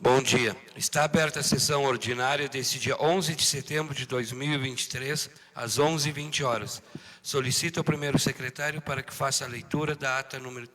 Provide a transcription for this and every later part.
Bom dia. Está aberta a sessão ordinária deste dia 11 de setembro de 2023, às 11h20. Solicito ao primeiro secretário para que faça a leitura da ata número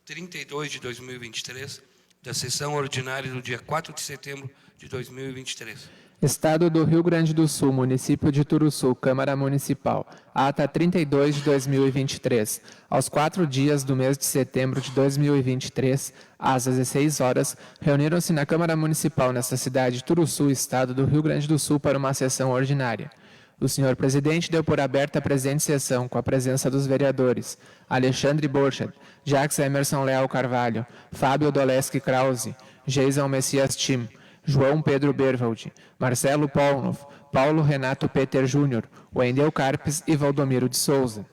32 de 2023, da sessão ordinária do dia 4 de setembro de 2023. Estado do Rio Grande do Sul, município de Turuçu, Câmara Municipal, ata 32 de 2023. Aos 4 dias do mês de setembro de 2023, às 16 horas, reuniram-se na Câmara Municipal nesta cidade de Turuçu, Estado do Rio Grande do Sul, para uma sessão ordinária. O senhor presidente deu por aberta a presente sessão com a presença dos vereadores Alexandre Borchardt, Jacques Emerson Leal Carvalho, Fábio Doleski Krause, Jason Messias Tim, João Pedro Berwald, Marcelo Polnoff, Paulo Renato Peter Júnior, Wendel Carpes e Valdomiro de Souza.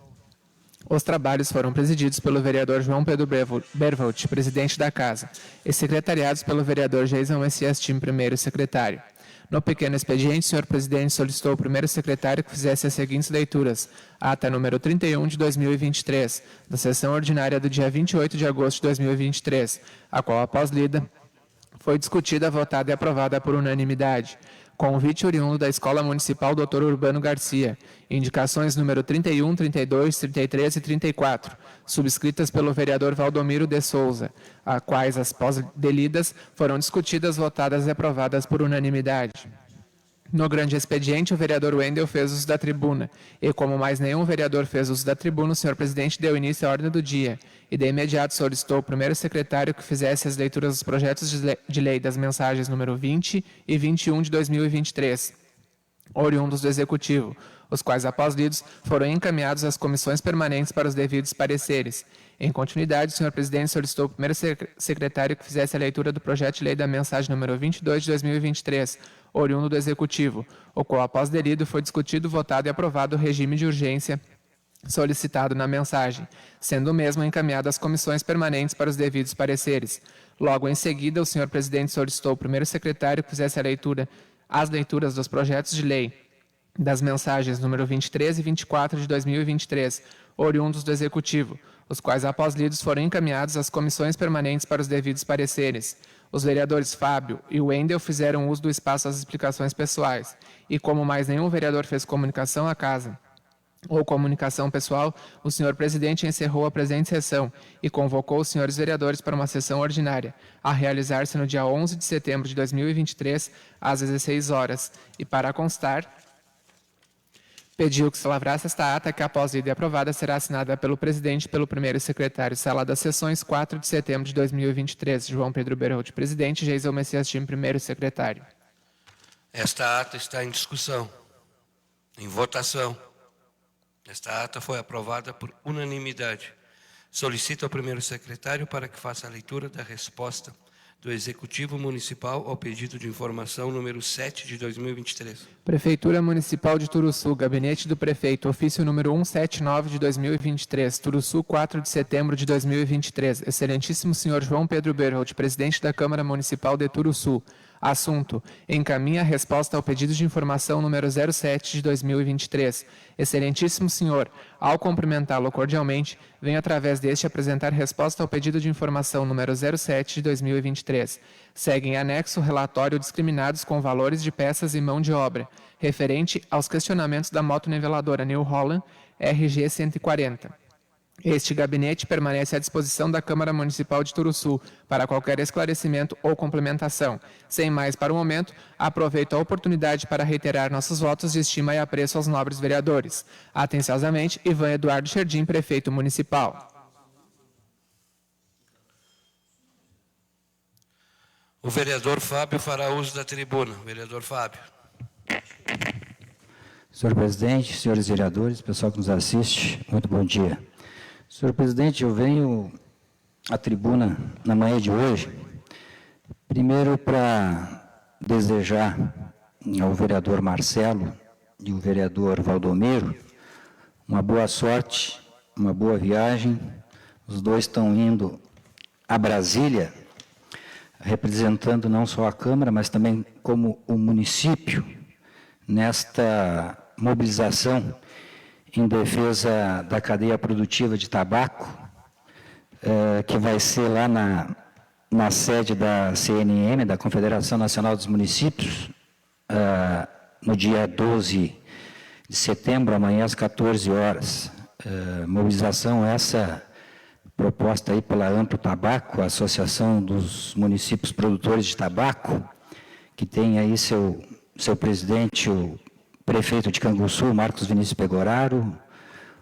Os trabalhos foram presididos pelo vereador João Pedro Berwald, presidente da Casa, e secretariados pelo vereador Jason Messias Tim, primeiro secretário. No pequeno expediente, o senhor presidente solicitou ao primeiro secretário que fizesse as seguintes leituras. Ata número 31 de 2023, da sessão ordinária do dia 28 de agosto de 2023, a qual, após lida, foi discutida, votada e aprovada por unanimidade. Convite oriundo da Escola Municipal Dr. Urbano Garcia. Indicações número 31, 32, 33 e 34, subscritas pelo vereador Valdomiro de Souza, a quais, as pós-delidas, foram discutidas, votadas e aprovadas por unanimidade. No grande expediente, o vereador Wendel fez uso da tribuna, e como mais nenhum vereador fez uso da tribuna, o senhor presidente deu início à ordem do dia, e de imediato solicitou ao primeiro secretário que fizesse as leituras dos projetos de lei das mensagens número 20 e 21 de 2023, oriundos do Executivo, os quais, após lidos, foram encaminhados às comissões permanentes para os devidos pareceres. Em continuidade, o senhor presidente solicitou ao primeiro secretário que fizesse a leitura do projeto de lei da mensagem número 22 de 2023, oriundo do Executivo, o qual, após delido, foi discutido, votado e aprovado o regime de urgência solicitado na mensagem, sendo o mesmo encaminhado às comissões permanentes para os devidos pareceres. Logo em seguida, o senhor presidente solicitou ao primeiro secretário que fizesse as leituras dos projetos de lei das mensagens número 23 e 24 de 2023, oriundos do Executivo, os quais, após lidos, foram encaminhados às comissões permanentes para os devidos pareceres. Os vereadores Fábio e Wendel fizeram uso do espaço às explicações pessoais, e como mais nenhum vereador fez comunicação à Casa ou comunicação pessoal, o senhor presidente encerrou a presente sessão e convocou os senhores vereadores para uma sessão ordinária, a realizar-se no dia 11 de setembro de 2023, às 16 horas, e para constar, pediu que se lavrasse esta ata que, após lida e aprovada, será assinada pelo presidente e pelo primeiro secretário. Sala das sessões, 4 de setembro de 2023. João Pedro Berwald, presidente. Jason Messias Tim, primeiro secretário. Esta ata está em discussão, em votação. Esta ata foi aprovada por unanimidade. Solicito ao primeiro secretário para que faça a leitura da resposta do Executivo Municipal ao pedido de informação número 7 de 2023. Prefeitura Municipal de Turuçu, Gabinete do Prefeito, ofício número 179 de 2023, Turuçu, 4 de setembro de 2023. Excelentíssimo senhor João Pedro Berwald, presidente da Câmara Municipal de Turuçu. Assunto: encaminha a resposta ao pedido de informação número 07 de 2023. Excelentíssimo senhor, ao cumprimentá-lo cordialmente, venho através deste apresentar resposta ao pedido de informação número 07 de 2023. Segue em anexo o relatório discriminados com valores de peças e mão de obra, referente aos questionamentos da motoniveladora New Holland RG 140. Este gabinete permanece à disposição da Câmara Municipal de Turuçu para qualquer esclarecimento ou complementação. Sem mais para o momento, aproveito a oportunidade para reiterar nossos votos de estima e apreço aos nobres vereadores. Atenciosamente, Ivan Eduardo Scherdim, prefeito municipal. O vereador Fábio fará uso da tribuna. Vereador Fábio. Senhor presidente, senhores vereadores, pessoal que nos assiste, muito bom dia. Senhor presidente, eu venho à tribuna na manhã de hoje, primeiro para desejar ao vereador Marcelo e o vereador Valdomiro uma boa sorte, uma boa viagem. Os dois estão indo a Brasília, representando não só a Câmara, mas também como o município, nesta mobilização em defesa da cadeia produtiva de tabaco, que vai ser lá na sede da CNM, da Confederação Nacional dos Municípios, no dia 12 de setembro, amanhã às 14 horas. Mobilização essa proposta aí pela Amplo Tabaco, a Associação dos Municípios Produtores de Tabaco, que tem aí seu presidente, o prefeito de Canguçu, Marcos Vinícius Pegoraro,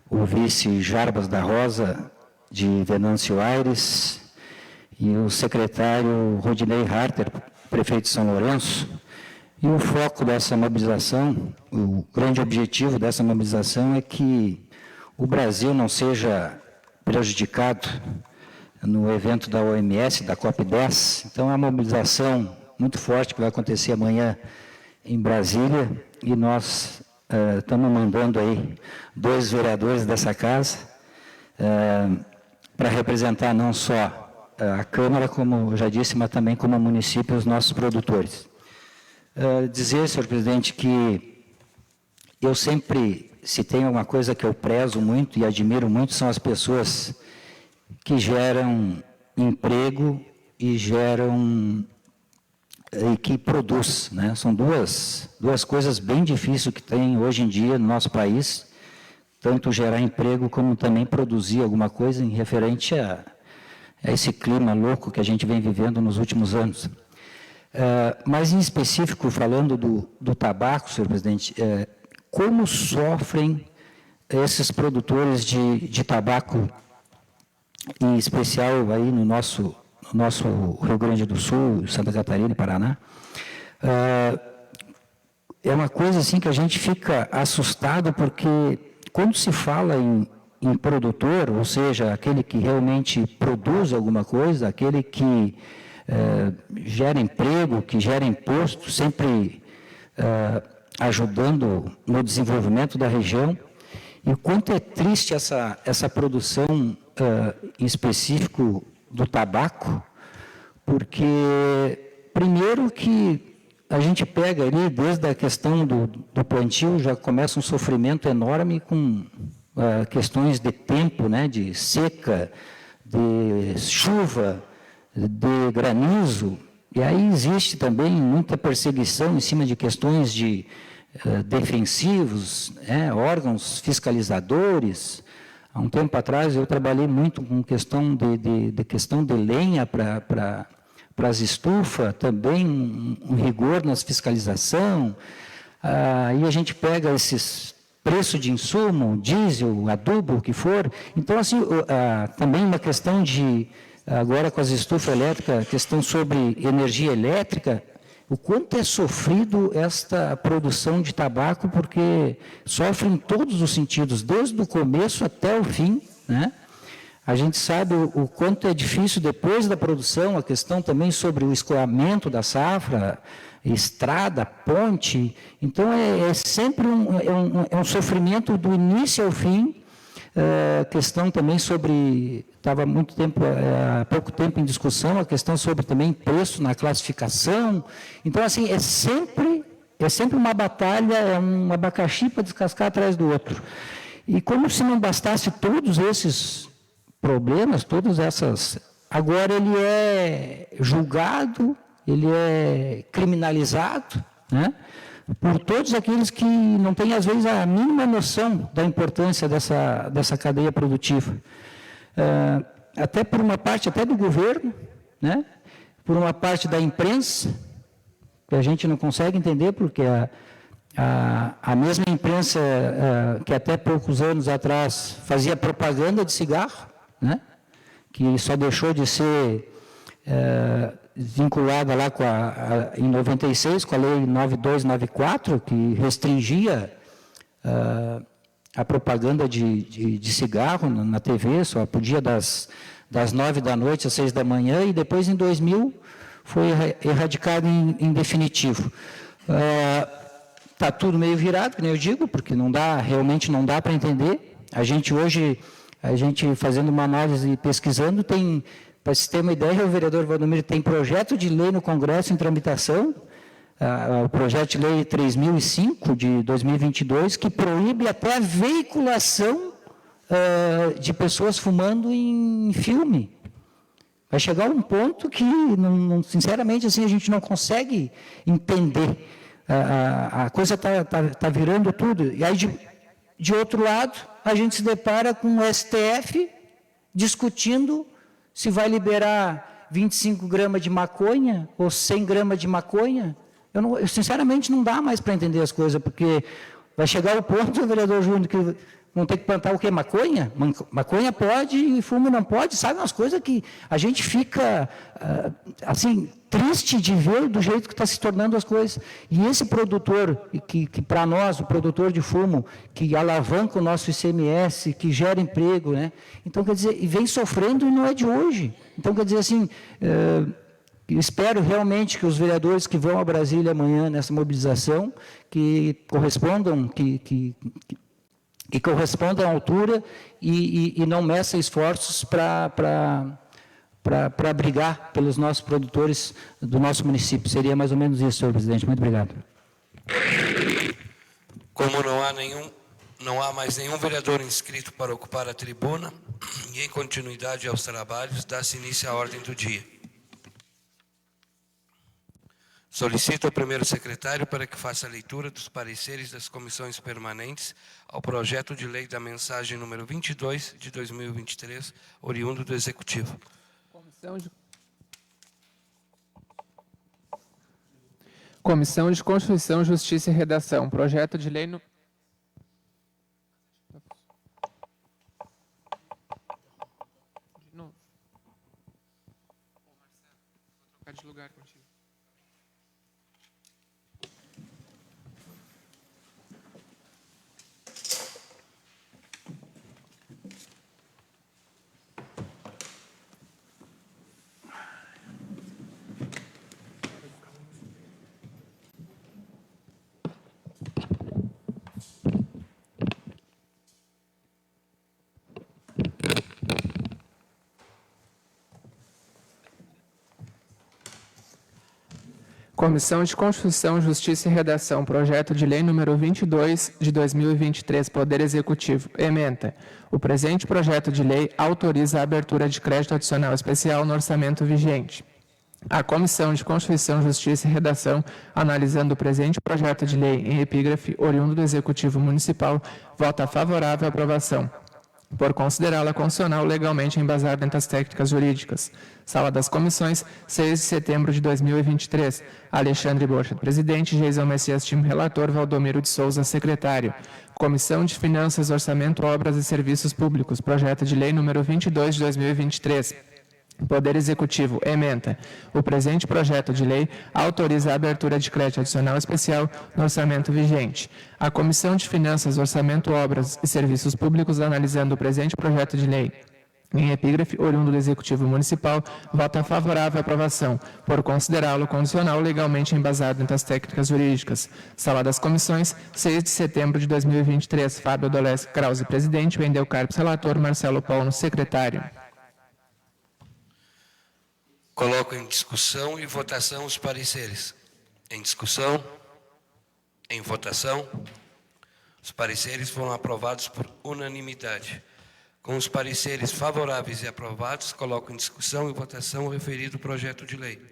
o vice Jarbas da Rosa, de Venâncio Aires, e o secretário Rodinei Harter, prefeito de São Lourenço. E o foco dessa mobilização, o grande objetivo dessa mobilização é que o Brasil não seja prejudicado no evento da OMS, da COP10. Então, é uma mobilização muito forte que vai acontecer amanhã em Brasília, e nós estamos mandando aí 2 vereadores dessa casa para representar não só a Câmara, como eu já disse, mas também como município, os nossos produtores. Dizer, senhor presidente, que eu sempre, se tem uma coisa que eu prezo muito e admiro muito, são as pessoas que geram emprego e que produz, né? São duas coisas bem difíceis que tem hoje em dia no nosso país, tanto gerar emprego como também produzir alguma coisa em referente a esse clima louco que a gente vem vivendo nos últimos anos. Mas, em específico, falando do tabaco, senhor presidente, como sofrem esses produtores de tabaco, em especial aí no nosso Rio Grande do Sul, Santa Catarina e Paraná? É uma coisa assim que a gente fica assustado, porque quando se fala em produtor, ou seja, aquele que realmente produz alguma coisa, aquele que gera emprego, que gera imposto, sempre ajudando no desenvolvimento da região. E o quanto é triste essa produção, em específico do tabaco, porque, primeiro, que a gente pega ali, desde a questão do plantio, já começa um sofrimento enorme com questões de tempo, né, de seca, de chuva, de granizo, e aí existe também muita perseguição em cima de questões de defensivos, órgãos fiscalizadores. Há um tempo atrás eu trabalhei muito com questão de lenha para as estufas, também um rigor nas fiscalização. Aí a gente pega esses preço de insumo, diesel, adubo, o que for. Então, assim, também uma questão agora com as estufas elétricas, questão sobre energia elétrica, o quanto é sofrido esta produção de tabaco, porque sofre em todos os sentidos, desde o começo até o fim, né? A gente sabe o quanto é difícil depois da produção, a questão também sobre o escoamento da safra, estrada, ponte. Então, é sempre um sofrimento do início ao fim. Questão também sobre, estava há pouco tempo em discussão, a questão sobre também preço na classificação. Então, assim, é sempre uma batalha, é um abacaxi para descascar atrás do outro. E como se não bastasse todos esses problemas, todas essas... Agora ele é julgado, ele é criminalizado, né, por todos aqueles que não têm, às vezes, a mínima noção da importância dessa cadeia produtiva. Até por uma parte até do governo, né, por uma parte da imprensa, que a gente não consegue entender, porque a mesma imprensa que até poucos anos atrás fazia propaganda de cigarro, né, que só deixou de ser vinculada lá em 96 com a Lei 9294, que restringia a propaganda de cigarro na TV, só podia das 9 da noite às 6 da manhã, e depois em 2000 foi erradicado em definitivo. Está tudo meio virado, como eu digo, porque realmente não dá para entender. A gente hoje, fazendo uma análise e pesquisando, para se ter uma ideia, o vereador Valdomiro tem projeto de lei no Congresso em tramitação, o projeto de lei 3005 de 2022, que proíbe até a veiculação de pessoas fumando em filme. Vai chegar um ponto que, sinceramente, assim, a gente não consegue entender. A coisa está virando tudo. E aí, de outro lado, a gente se depara com o STF discutindo se vai liberar 25 gramas de maconha ou 100 gramas de maconha. Eu sinceramente, não dá mais para entender as coisas, porque vai chegar o ponto, vereador Júnior, que vão ter que plantar o quê? Maconha? Maconha pode e fumo não pode. Sabe umas coisas que a gente fica, assim, triste de ver do jeito que está se tornando as coisas. E esse produtor, que para nós, o produtor de fumo, que alavanca o nosso ICMS, que gera emprego, né? Então, quer dizer, e vem sofrendo e não é de hoje. Então, quer dizer assim, espero realmente que os vereadores que vão a Brasília amanhã nessa mobilização, que correspondam, que correspondam à altura e não meçam esforços para brigar pelos nossos produtores do nosso município. Seria mais ou menos isso, senhor presidente. Muito obrigado. Como não há mais nenhum vereador inscrito para ocupar a tribuna, e em continuidade aos trabalhos, dá-se início à ordem do dia. Solicito ao primeiro secretário para que faça a leitura dos pareceres das comissões permanentes ao projeto de lei da mensagem número 22 de 2023, oriundo do Executivo. Comissão de Constituição, Justiça e Redação. Projeto de lei no... De novo. Vou trocar de lugar contigo. Comissão de Constituição, Justiça e Redação. Projeto de lei número 22 de 2023, Poder Executivo. Ementa. O presente projeto de lei autoriza a abertura de crédito adicional especial no orçamento vigente. A Comissão de Constituição, Justiça e Redação, analisando o presente projeto de lei em epígrafe oriundo do Executivo Municipal, vota favorável à aprovação, por considerá-la constitucional legalmente embasada em as técnicas jurídicas. Sala das Comissões, 6 de setembro de 2023. Alexandre Borchardt, presidente. Geison Messias Tim, relator. Valdomiro de Souza, secretário. Comissão de Finanças, Orçamento, Obras e Serviços Públicos. Projeto de lei número 22 de 2023. Poder Executivo, ementa. O presente projeto de lei autoriza a abertura de crédito adicional especial no orçamento vigente. A Comissão de Finanças, Orçamento, Obras e Serviços Públicos, analisando o presente projeto de lei em epígrafe oriundo do Executivo Municipal, vota favorável à aprovação, por considerá-lo condicional legalmente embasado em as técnicas jurídicas. Sala das Comissões, 6 de setembro de 2023. Fábio Dolés Krause, presidente. Wendel Carpes, relator. Marcelo Paulo, secretário. Coloco em discussão e votação os pareceres. Em discussão, em votação, os pareceres foram aprovados por unanimidade. Com os pareceres favoráveis e aprovados, coloco em discussão e votação o referido projeto de lei.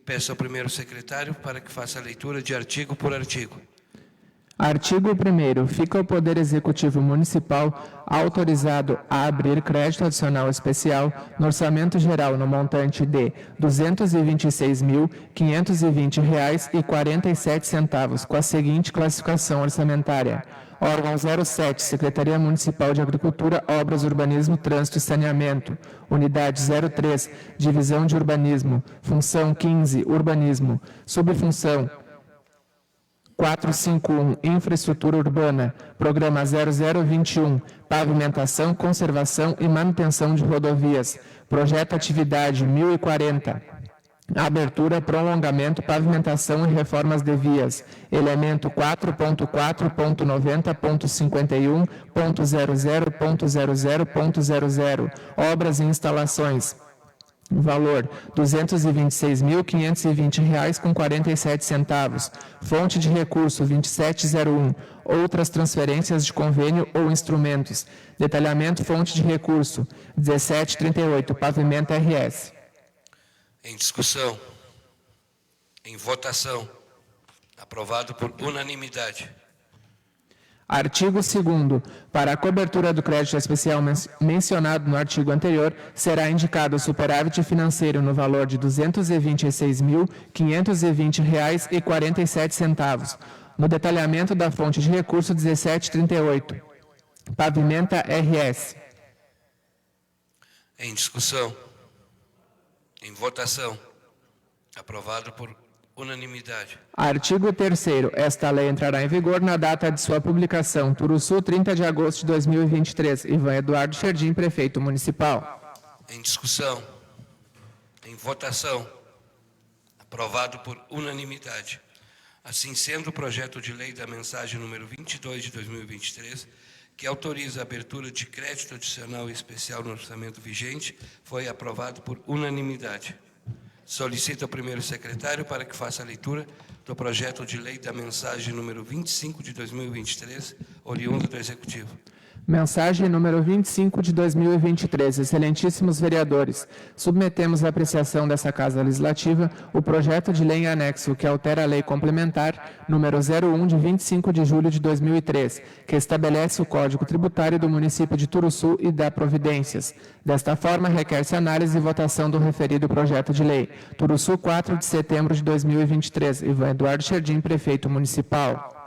Peço ao primeiro secretário para que faça a leitura de artigo por artigo. Artigo 1º. Fica o Poder Executivo Municipal autorizado a abrir crédito adicional especial no Orçamento Geral no montante de R$ 226.520,47, com a seguinte classificação orçamentária. Órgão 07, Secretaria Municipal de Agricultura, Obras, Urbanismo, Trânsito e Saneamento. Unidade 03, Divisão de Urbanismo. Função 15, Urbanismo. Subfunção 451, Infraestrutura Urbana, Programa 0021, Pavimentação, Conservação e Manutenção de Rodovias, Projeto Atividade 1040, Abertura, Prolongamento, Pavimentação e Reformas de Vias, Elemento 4.4.90.51.00.00.00, Obras e Instalações. Valor R$ 226.520,47. Fonte de recurso 2701. Outras transferências de convênio ou instrumentos. Detalhamento fonte de recurso 1738. Pavimento RS. Em discussão. Em votação. Aprovado por unanimidade. Artigo 2º. Para a cobertura do crédito especial mencionado no artigo anterior, será indicado o superávit financeiro no valor de R$ 226.520,47, no detalhamento da fonte de recurso 1738. Pavimenta RS. Em discussão. Em votação. Aprovado por unanimidade. Artigo 3º. Esta lei entrará em vigor na data de sua publicação. Turuçu, 30 de agosto de 2023. Ivan Eduardo Scherdim, prefeito municipal. Em discussão. Em votação. Aprovado por unanimidade. Assim sendo, o projeto de lei da mensagem número 22 de 2023, que autoriza a abertura de crédito adicional e especial no orçamento vigente, foi aprovado por unanimidade. Solicito ao primeiro secretário para que faça a leitura do projeto de lei da mensagem número 25 de 2023, oriundo do Executivo. Mensagem número 25 de 2023. Excelentíssimos vereadores, submetemos à apreciação dessa Casa Legislativa o projeto de lei em anexo que altera a Lei Complementar número 01 de 25 de julho de 2003, que estabelece o Código Tributário do município de Turuçu e dá providências. Desta forma, requer-se análise e votação do referido projeto de lei. Turuçu, 4 de setembro de 2023. Ivan Eduardo Scherdim, prefeito municipal.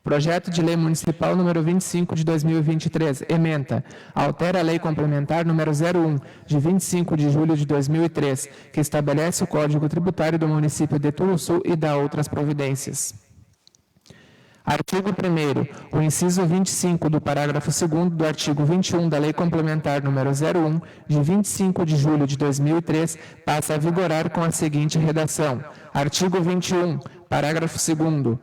Projeto de Lei Municipal número 25 de 2023, ementa, altera a Lei Complementar número 01, de 25 de julho de 2003, que estabelece o Código Tributário do município de Turuçu e dá outras providências. Artigo 1º. O inciso 25 do parágrafo 2º do artigo 21 da Lei Complementar número 01, de 25 de julho de 2003, passa a vigorar com a seguinte redação. Artigo 21, parágrafo 2º.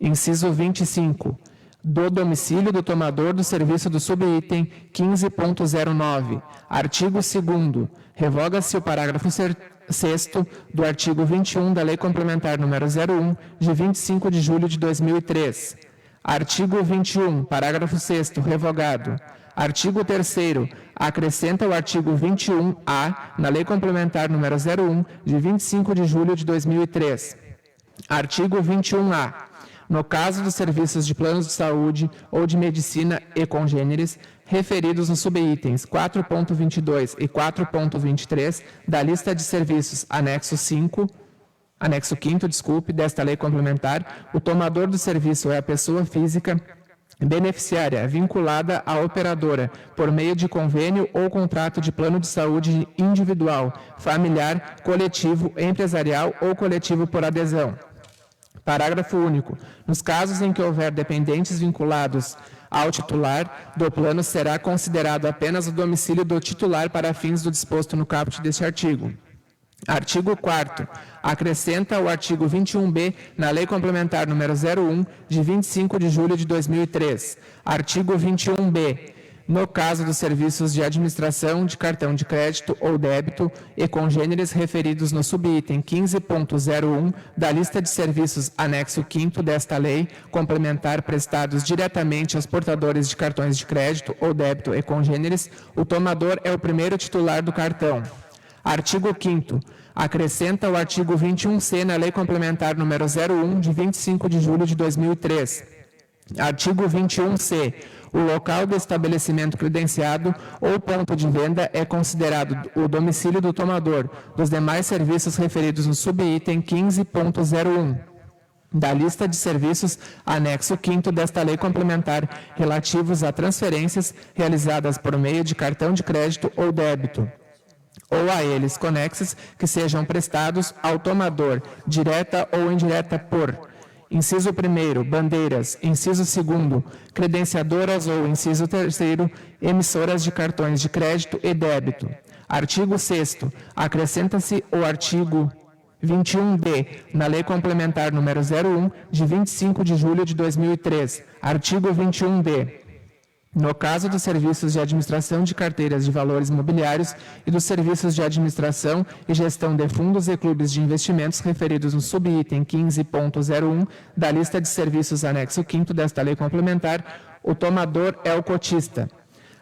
Inciso 25. Do domicílio do tomador do serviço do subitem 15.09. Artigo 2º. Revoga-se o parágrafo 6º do artigo 21 da Lei Complementar número 01, de 25 de julho de 2003. Artigo 21, parágrafo 6º, revogado. Artigo 3º. Acrescenta o artigo 21-A na Lei Complementar número 01, de 25 de julho de 2003. Artigo 21-A. No caso dos serviços de planos de saúde ou de medicina e congêneres, referidos nos subitens 4.22 e 4.23 da lista de serviços anexo 5, anexo 5º, desta lei complementar, o tomador do serviço é a pessoa física beneficiária vinculada à operadora por meio de convênio ou contrato de plano de saúde individual, familiar, coletivo, empresarial ou coletivo por adesão. Parágrafo único. Nos casos em que houver dependentes vinculados ao titular do plano, será considerado apenas o domicílio do titular para fins do disposto no caput deste artigo. Artigo 4º. Acrescenta o artigo 21b na Lei Complementar número 01, de 25 de julho de 2003. Artigo 21b. No caso dos serviços de administração de cartão de crédito ou débito e congêneres referidos no subitem 15.01 da lista de serviços anexo 5º desta lei complementar prestados diretamente aos portadores de cartões de crédito ou débito e congêneres, o tomador é o primeiro titular do cartão. Artigo 5º. Acrescenta o artigo 21c na Lei Complementar número 01, de 25 de julho de 2003. Artigo 21c. O local do estabelecimento credenciado ou ponto de venda é considerado o domicílio do tomador dos demais serviços referidos no subitem 15.01 da lista de serviços anexo 5º desta lei complementar relativos a transferências realizadas por meio de cartão de crédito ou débito, ou a eles conexos que sejam prestados ao tomador, direta ou indireta por: inciso 1º, bandeiras. Inciso 2º, credenciadoras ou inciso 3º, emissoras de cartões de crédito e débito. Artigo 6º. Acrescenta-se o artigo 21d na Lei Complementar número 01, de 25 de julho de 2003. Artigo 21d. No caso dos serviços de administração de carteiras de valores mobiliários e dos serviços de administração e gestão de fundos e clubes de investimentos referidos no subitem 15.01 da lista de serviços anexo 5º desta lei complementar, o tomador é o cotista.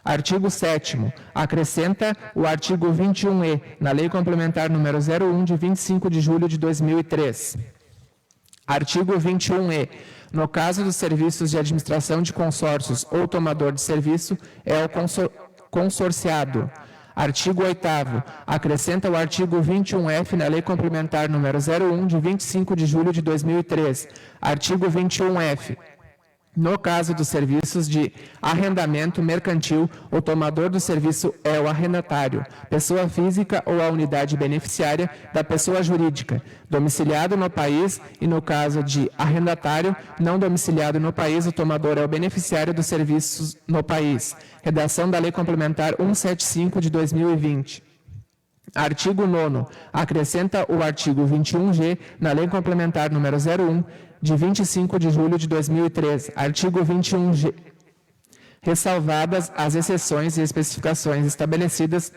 Artigo 7º. Acrescenta o artigo 21E na Lei Complementar número 01 de 25 de julho de 2003. Artigo 21E. No caso dos serviços de administração de consórcios ou tomador de serviço, é o consorciado. Artigo 8º. Acrescenta o artigo 21F na Lei Complementar número 01 de 25 de julho de 2003. Artigo 21F. No caso dos serviços de arrendamento mercantil, o tomador do serviço é o arrendatário, pessoa física ou a unidade beneficiária da pessoa jurídica, domiciliado no país, e no caso de arrendatário não domiciliado no país, o tomador é o beneficiário dos serviços no país. Redação da Lei Complementar 175 de 2020. Artigo 9º. Acrescenta o artigo 21G na Lei Complementar número 01 de 25 de julho de 2003. Artigo 21G. Ressalvadas as exceções e especificações estabelecidas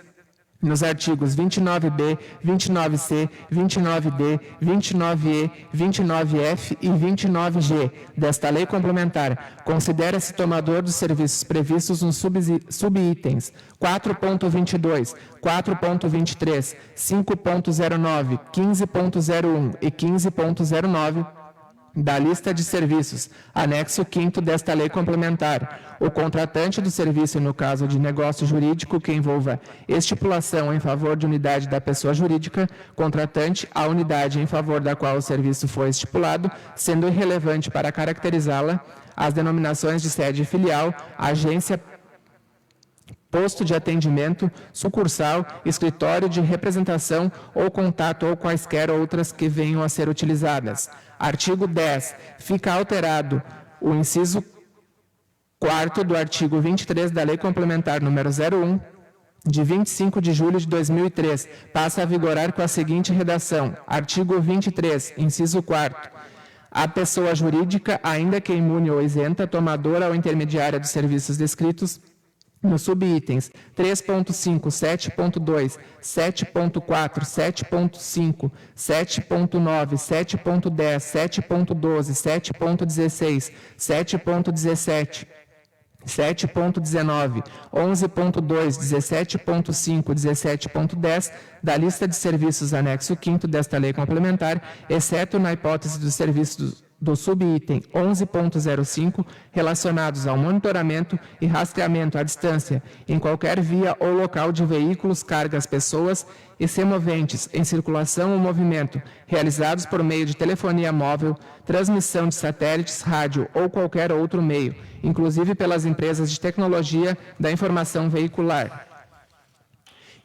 nos artigos 29B, 29C, 29D, 29E, 29F e 29G desta Lei Complementar, considera-se tomador dos serviços previstos nos subitens 4.22, 4.23, 5.09, 15.01 e 15.09 da lista de serviços, anexo 5º desta Lei Complementar, o contratante do serviço no caso de negócio jurídico que envolva estipulação em favor de unidade da pessoa jurídica, contratante a unidade em favor da qual o serviço foi estipulado, sendo irrelevante para caracterizá-la as denominações de sede filial, agência, posto de atendimento, sucursal, escritório de representação ou contato ou quaisquer outras que venham a ser utilizadas. Artigo 10. Fica alterado o inciso 4º do artigo 23 da Lei Complementar número 01, de 25 de julho de 2003. Passa a vigorar com a seguinte redação. Artigo 23, inciso 4º. A pessoa jurídica, ainda que imune ou isenta, tomadora ou intermediária dos serviços descritos nos subitens 3.5, 7.2, 7.4, 7.5, 7.9, 7.10, 7.12, 7.16, 7.17, 7.19, 11.2, 17.5, 17.10 da lista de serviços anexo 5º desta Lei Complementar, exceto na hipótese dos serviços do subitem 11.05 relacionados ao monitoramento e rastreamento à distância em qualquer via ou local de veículos, cargas, pessoas e semoventes em circulação ou movimento, realizados por meio de telefonia móvel, transmissão de satélites, rádio ou qualquer outro meio, inclusive pelas empresas de tecnologia da informação veicular.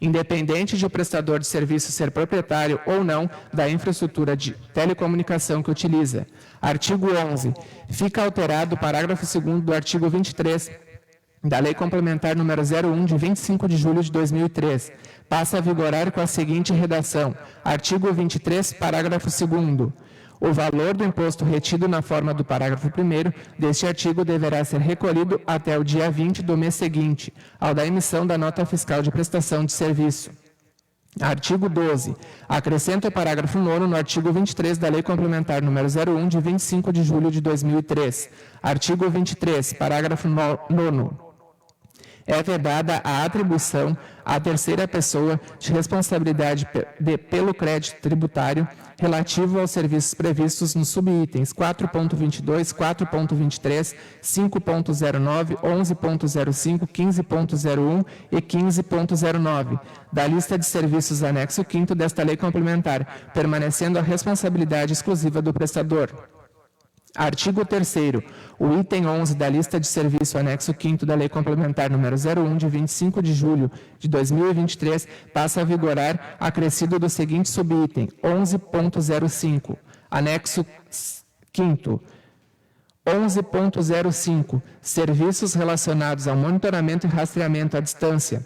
Independente de o prestador de serviço ser proprietário ou não da infraestrutura de telecomunicação que utiliza. Artigo 11. Fica alterado o parágrafo 2º do artigo 23 da Lei Complementar número 01 de 25 de julho de 2003. Passa a vigorar com a seguinte redação. Artigo 23, parágrafo 2º. O valor do imposto retido na forma do parágrafo 1º deste artigo deverá ser recolhido até o dia 20 do mês seguinte, ao da emissão da nota fiscal de prestação de serviço. Artigo 12. Acrescenta o parágrafo 9º no artigo 23 da Lei Complementar número 01 de 25 de julho de 2003. Artigo 23, parágrafo 9º. É vedada a atribuição à terceira pessoa de responsabilidade pelo crédito tributário relativo aos serviços previstos nos subitens 4.22, 4.23, 5.09, 11.05, 15.01 e 15.09 da lista de serviços anexo 5º desta Lei Complementar, permanecendo a responsabilidade exclusiva do prestador. Artigo 3º. O item 11 da lista de serviço anexo 5º da Lei Complementar número 01 de 25 de julho de 2023 passa a vigorar acrescido do seguinte subitem 11.05. Anexo 5º. 11.05. Serviços relacionados ao monitoramento e rastreamento à distância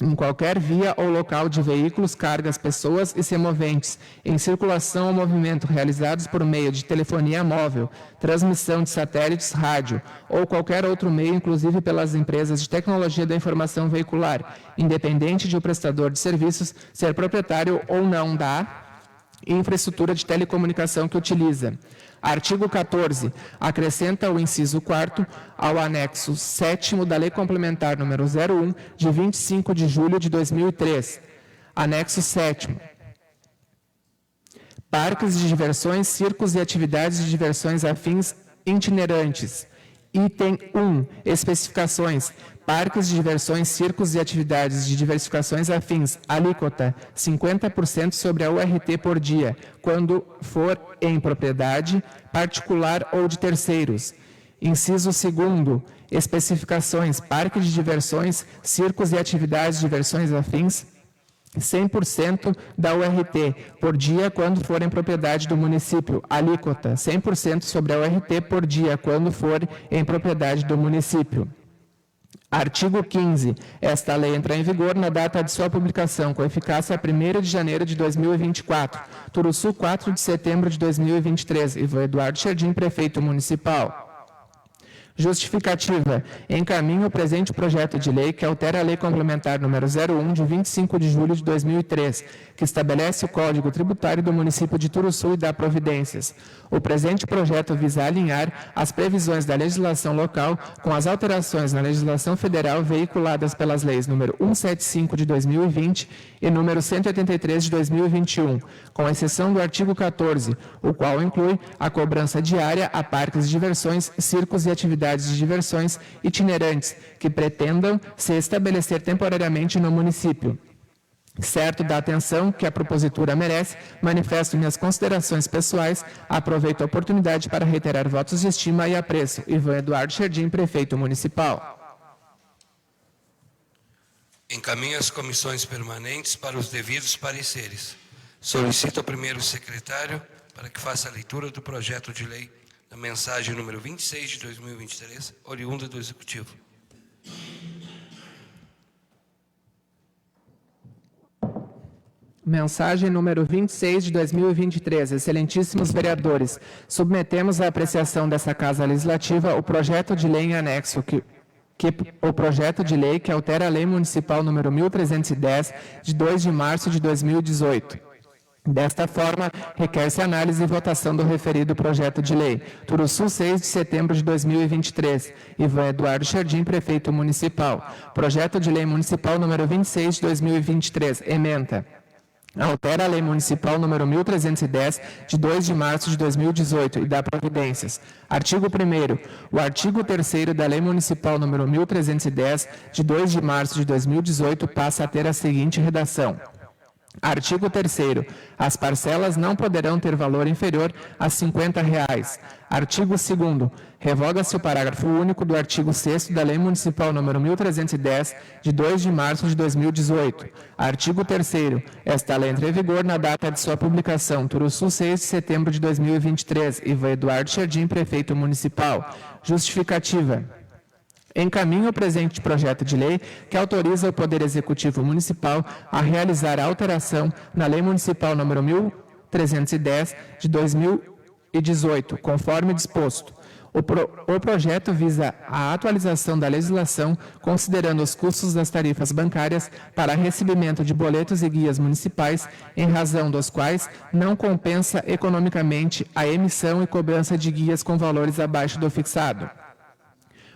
em qualquer via ou local de veículos, cargas, pessoas e semoventes, em circulação ou movimento realizados por meio de telefonia móvel, transmissão de satélites, rádio ou qualquer outro meio, inclusive pelas empresas de tecnologia da informação veicular, independente de o prestador de serviços ser proprietário ou não da e infraestrutura de telecomunicação que utiliza. Artigo 14. Acrescenta o inciso 4º ao anexo 7º da Lei Complementar número 01, de 25 de julho de 2003. Anexo 7º. Parques de diversões, circos e atividades de diversões afins itinerantes. Item 1. Especificações. Parques de diversões, circos e atividades de diversificações afins. Alíquota 50% sobre a URT por dia, quando for em propriedade particular ou de terceiros. Inciso 2º. Especificações. Parques de diversões, circos e atividades de diversões afins. 100% da URT por dia quando for em propriedade do município. Alíquota 100% sobre a URT por dia quando for em propriedade do município. Artigo 15. Esta lei entra em vigor na data de sua publicação, com eficácia a 1º de janeiro de 2024. Turuçu, 4 de setembro de 2023. Ivan Eduardo Scherdim, prefeito municipal. Justificativa. Encaminho o presente projeto de lei que altera a Lei Complementar número 01, de 25 de julho de 2003, que estabelece o Código Tributário do município de Turuçu e dá providências. O presente projeto visa alinhar as previsões da legislação local com as alterações na legislação federal veiculadas pelas leis número 175 de 2020 e número 183 de 2021, com exceção do artigo 14, o qual inclui a cobrança diária a parques de diversões, circos e atividades de diversões itinerantes que pretendam se estabelecer temporariamente no município. Certo da atenção que a propositura merece, manifesto minhas considerações pessoais, aproveito a oportunidade para reiterar votos de estima e apreço. Ivan Eduardo Scherdim, prefeito municipal. Encaminho as comissões permanentes para os devidos pareceres. Solicito ao primeiro secretário para que faça a leitura do projeto de lei da mensagem número 26 de 2023, oriunda do Executivo. Mensagem número 26 de 2023. Excelentíssimos vereadores, submetemos à apreciação dessa Casa Legislativa o projeto de lei em anexo o projeto de lei que altera a Lei Municipal número 1310, de 2 de março de 2018. Desta forma, requer-se análise e votação do referido projeto de lei. Turuçu, 6 de setembro de 2023. Ivan Eduardo Scherdim, prefeito municipal. Projeto de lei municipal número 26 de 2023. Ementa. Altera a Lei Municipal número 1310, de 2 de março de 2018, e dá providências. Artigo 1º. O artigo 3º da Lei Municipal número 1310, de 2 de março de 2018, passa a ter a seguinte redação. Artigo 3º. As parcelas não poderão ter valor inferior a R$ 50. Artigo 2º. Revoga-se o parágrafo único do artigo 6º da Lei Municipal número 1310, de 2 de março de 2018. Artigo 3º. Esta lei entra em vigor na data de sua publicação. Turuçu, 6 de setembro de 2023. Ivan Eduardo Scherdim, prefeito municipal. Justificativa. Encaminho o presente projeto de lei que autoriza o Poder Executivo Municipal a realizar a alteração na Lei Municipal número 1310 de 2018, conforme disposto. O projeto visa a atualização da legislação, considerando os custos das tarifas bancárias para recebimento de boletos e guias municipais, em razão dos quais não compensa economicamente a emissão e cobrança de guias com valores abaixo do fixado.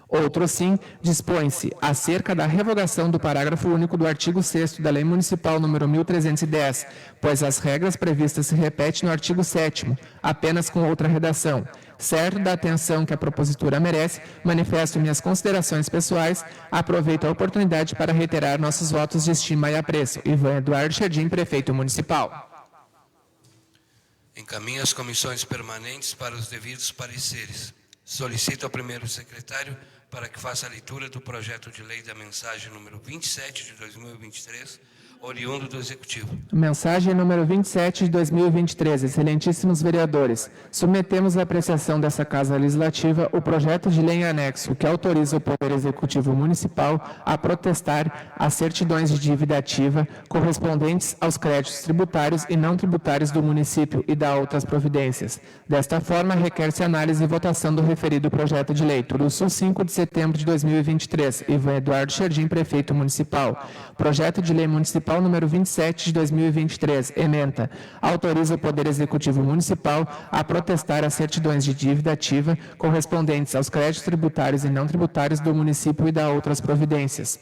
Outro sim, dispõe-se acerca da revogação do parágrafo único do artigo 6º da Lei Municipal número 1310, pois as regras previstas se repetem no artigo 7º, apenas com outra redação. Certo da atenção que a propositura merece, manifesto minhas considerações pessoais, aproveito a oportunidade para reiterar nossos votos de estima e apreço. Ivan Eduardo Scherdim, prefeito municipal. Encaminho as comissões permanentes para os devidos pareceres. Solicito ao primeiro secretário para que faça a leitura do projeto de lei da mensagem número 27 de 2023, oriundo do Executivo. Mensagem número 27 de 2023. Excelentíssimos vereadores, submetemos à apreciação dessa Casa Legislativa o projeto de lei em anexo que autoriza o Poder Executivo Municipal a protestar as certidões de dívida ativa correspondentes aos créditos tributários e não tributários do município e dá outras providências. Desta forma, requer-se análise e votação do referido projeto de lei. Turuçu, 5 de setembro de 2023. Ivan Eduardo Scherdim, prefeito municipal. Projeto de lei municipal Municipal número 27 de 2023, ementa, autoriza o Poder Executivo Municipal a protestar as certidões de dívida ativa correspondentes aos créditos tributários e não tributários do município e da outras providências.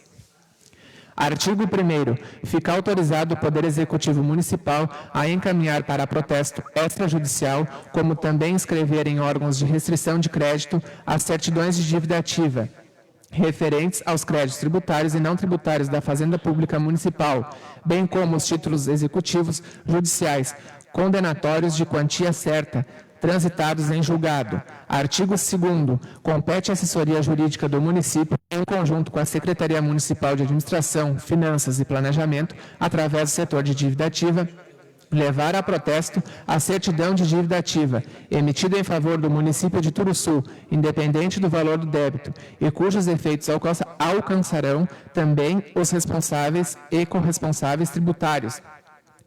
Artigo 1º. Fica autorizado o Poder Executivo Municipal a encaminhar para protesto extrajudicial, como também inscrever em órgãos de restrição de crédito as certidões de dívida ativa, referentes aos créditos tributários e não tributários da Fazenda Pública Municipal, bem como os títulos executivos judiciais condenatórios de quantia certa, transitados em julgado. Artigo 2º. Compete à assessoria jurídica do município, em conjunto com a Secretaria Municipal de Administração, Finanças e Planejamento, através do setor de dívida ativa, levar a protesto a certidão de dívida ativa, emitida em favor do município de Turuçu, independente do valor do débito, e cujos efeitos alcançarão também os responsáveis e corresponsáveis tributários,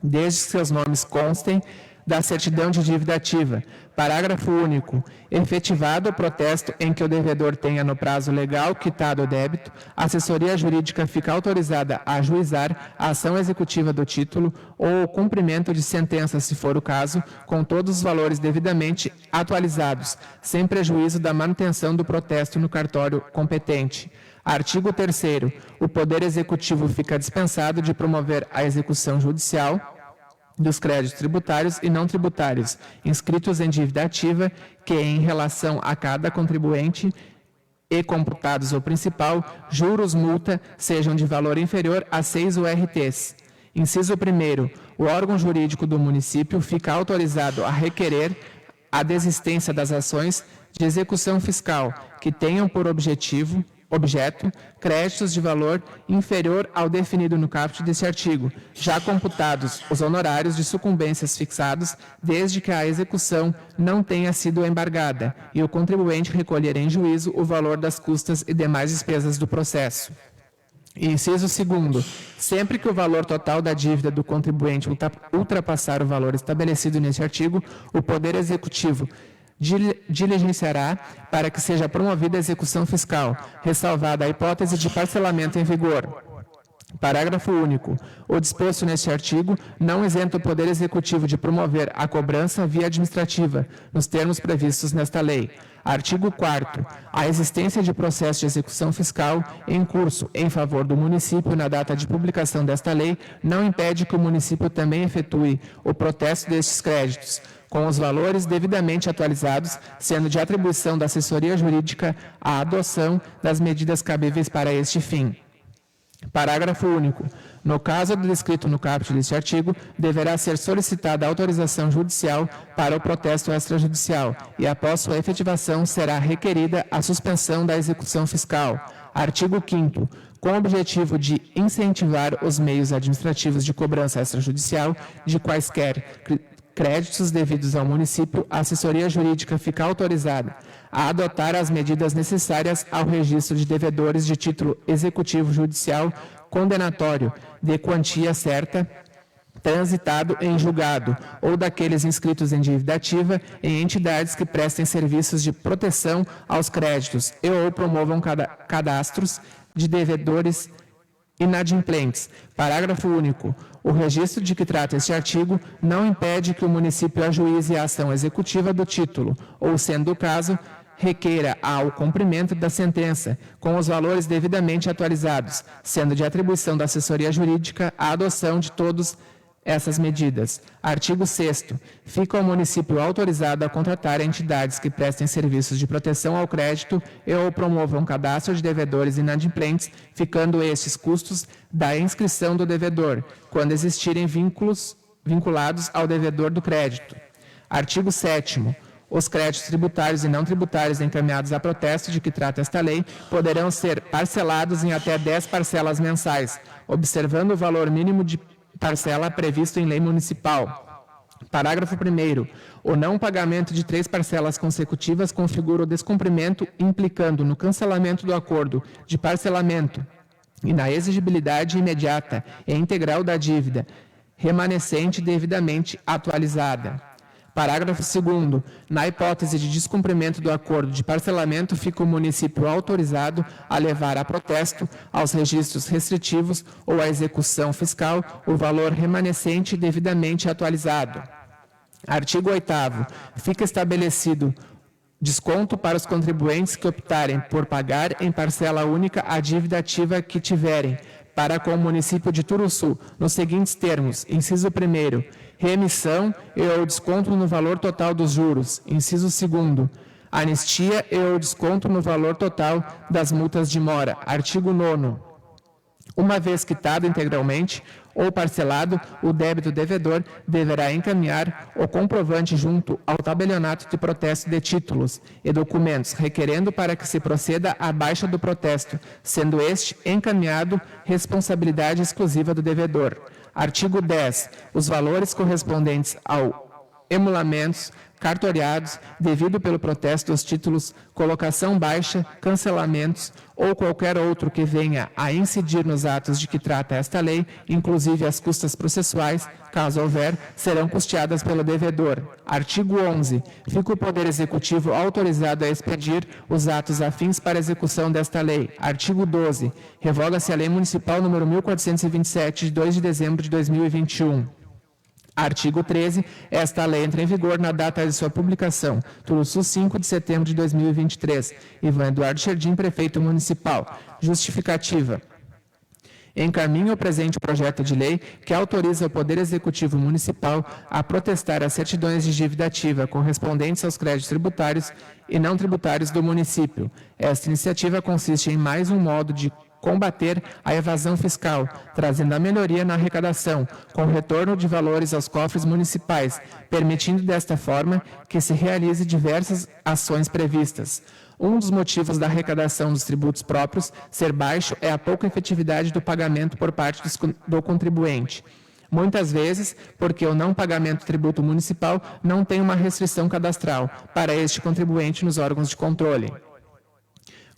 desde que seus nomes constem da certidão de dívida ativa. Parágrafo único. Efetivado o protesto em que o devedor tenha no prazo legal quitado o débito, a assessoria jurídica fica autorizada a ajuizar a ação executiva do título ou o cumprimento de sentença, se for o caso, com todos os valores devidamente atualizados, sem prejuízo da manutenção do protesto no cartório competente. Artigo 3º. O Poder Executivo fica dispensado de promover a execução judicial dos créditos tributários e não tributários inscritos em dívida ativa que, em relação a cada contribuinte e computados o principal, juros, multa, sejam de valor inferior a 6 URTs. Inciso 1º. O órgão jurídico do município fica autorizado a requerer a desistência das ações de execução fiscal que tenham por objeto créditos de valor inferior ao definido no caput deste artigo, já computados os honorários de sucumbências fixados, desde que a execução não tenha sido embargada, e o contribuinte recolher em juízo o valor das custas e demais despesas do processo. Inciso 2º. Sempre que o valor total da dívida do contribuinte ultrapassar o valor estabelecido neste artigo, o Poder Executivo diligenciará para que seja promovida a execução fiscal, ressalvada a hipótese de parcelamento em vigor. Parágrafo único. O disposto neste artigo não isenta o Poder Executivo de promover a cobrança via administrativa, nos termos previstos nesta lei. Artigo 4º. A existência de processo de execução fiscal em curso em favor do município na data de publicação desta lei não impede que o município também efetue o protesto destes créditos, com os valores devidamente atualizados, sendo de atribuição da assessoria jurídica a adoção das medidas cabíveis para este fim. Parágrafo único. No caso do descrito no caput deste artigo, deverá ser solicitada autorização judicial para o protesto extrajudicial e, após sua efetivação, será requerida a suspensão da execução fiscal. Artigo 5º. Com o objetivo de incentivar os meios administrativos de cobrança extrajudicial de quaisquer créditos devidos ao município, a assessoria jurídica fica autorizada a adotar as medidas necessárias ao registro de devedores de título executivo judicial condenatório de quantia certa, transitado em julgado, ou daqueles inscritos em dívida ativa em entidades que prestem serviços de proteção aos créditos e ou promovam cadastros de devedores inadimplentes. Parágrafo único. O registro de que trata este artigo não impede que o município ajuize a ação executiva do título, ou, sendo o caso, requeira ao cumprimento da sentença, com os valores devidamente atualizados, sendo de atribuição da assessoria jurídica a adoção de todas essas medidas. Artigo 6º. Fica o município autorizado a contratar entidades que prestem serviços de proteção ao crédito e ou promovam cadastro de devedores inadimplentes, ficando estes custos da inscrição do devedor, quando existirem vínculos vinculados ao devedor do crédito. Artigo 7º. Os créditos tributários e não tributários encaminhados a protesto de que trata esta lei poderão ser parcelados em até 10 parcelas mensais, observando o valor mínimo de parcela previsto em lei municipal. Parágrafo 1º. O não pagamento de 3 parcelas consecutivas configura o descumprimento, implicando no cancelamento do acordo de parcelamento e na exigibilidade imediata e integral da dívida remanescente devidamente atualizada. Parágrafo 2º. Na hipótese de descumprimento do acordo de parcelamento, fica o município autorizado a levar a protesto, aos registros restritivos ou à execução fiscal o valor remanescente devidamente atualizado. Artigo 8º. Fica estabelecido desconto para os contribuintes que optarem por pagar em parcela única a dívida ativa que tiverem para com o município de Turuçu, nos seguintes termos: inciso 1º, remissão e ou desconto no valor total dos juros; inciso 2º, anistia e ou desconto no valor total das multas de mora. Artigo 9º. Uma vez quitado integralmente ou parcelado, o débito devedor deverá encaminhar o comprovante junto ao tabelionato de protesto de títulos e documentos, requerendo para que se proceda à baixa do protesto, sendo este encaminhado responsabilidade exclusiva do devedor. Artigo 10. Os valores correspondentes ao emolamentos, cartoriados, devido pelo protesto dos títulos, colocação baixa, cancelamentos ou qualquer outro que venha a incidir nos atos de que trata esta lei, inclusive as custas processuais, caso houver, serão custeadas pelo devedor. Artigo 11. Fica o Poder Executivo autorizado a expedir os atos afins para execução desta lei. Artigo 12. Revoga-se a Lei Municipal nº 1427, de 2 de dezembro de 2021. Artigo 13. Esta lei entra em vigor na data de sua publicação. Turuçu, 5 de setembro de 2023. Ivan Eduardo Scherdim, Prefeito Municipal. Justificativa. Encaminha o presente projeto de lei que autoriza o Poder Executivo Municipal a protestar as certidões de dívida ativa correspondentes aos créditos tributários e não tributários do município. Esta iniciativa consiste em mais um modo de combater a evasão fiscal, trazendo a melhoria na arrecadação, com retorno de valores aos cofres municipais, permitindo desta forma que se realize diversas ações previstas. Um dos motivos da arrecadação dos tributos próprios ser baixo é a pouca efetividade do pagamento por parte do contribuinte. Muitas vezes, porque o não pagamento do tributo municipal não tem uma restrição cadastral para este contribuinte nos órgãos de controle.